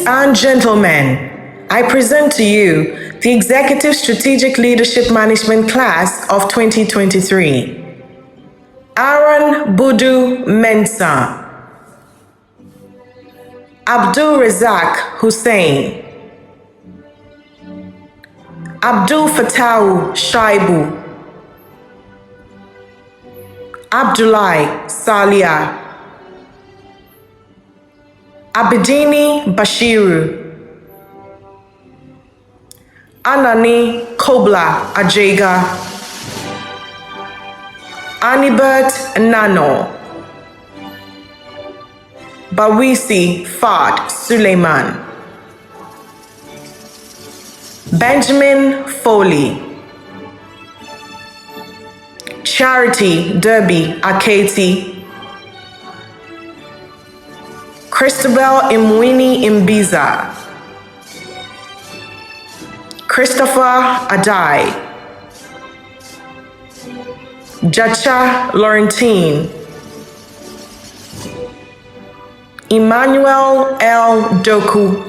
and gentlemen, I present to you the Executive Strategic Leadership Management Class of 2023. Aaron Budu Mensah, Abdul Razak Hussein, Abdul Fattah Shaibu, Abdullah Salia, Abidini Bashiru, Anani Kobla Ajega, Anibert Nano, Bawisi Fad Suleiman, Benjamin Foley, Charity Derby Aketi, Christabel Imwini Imbiza, Christopher Adai, Jacha Laurentine, Emmanuel L. Doku,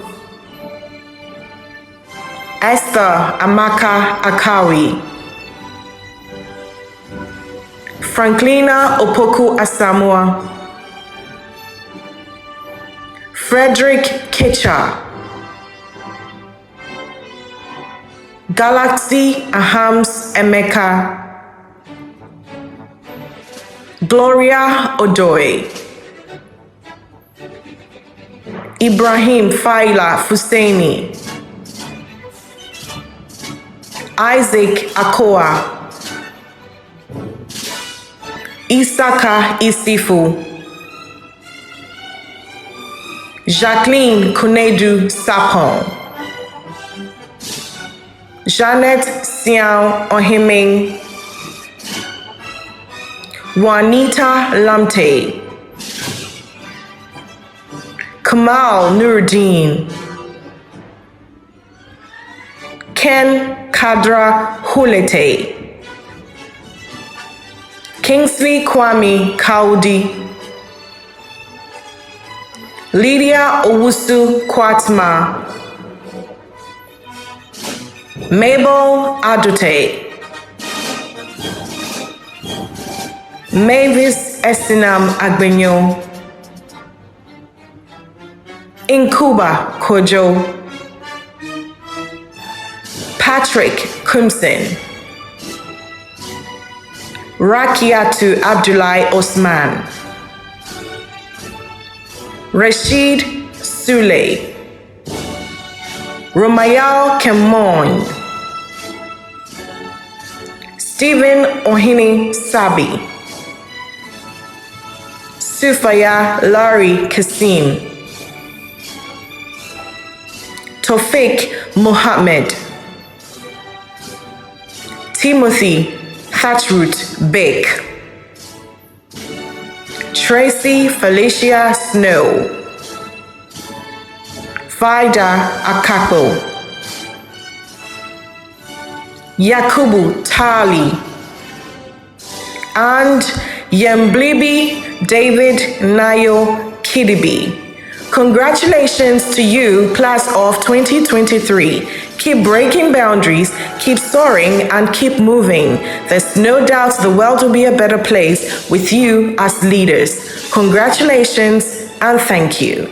Esther Amaka Akawi, Franklina Opoku Asamoah, Frederick Kecha, Galaxy Ahams Emeka, Gloria Odoy, Ibrahim Faila Fusaini, Isaac Akoa, Isaka Isifu, Jacqueline Kunedu Sapon, Janet Siao Ohiming, Juanita Lamte, Kamal Nuruddin, Ken Kadra Hulete, Kingsley Kwame Kaudi, Lydia Owusu Kwatma, Mabel Adute, Mavis Esinam Agbenyo, Inkuba Kojo, Patrick Crimson, Rakiatu Abdullahi Osman, Rashid Sule, Romayal Kemon, Stephen Ohini Sabi, Sufaya Lari Kasim, Tofik Mohammed, Timothy Thatchroot Beck, Tracy Felicia Snow, Vida Akapo, Yakubu Tali, and Yemblibi David Nayo Kidibi. Congratulations to you, class of 2023. Keep breaking boundaries, keep soaring, and keep moving. There's no doubt the world will be a better place with you as leaders. Congratulations and thank you.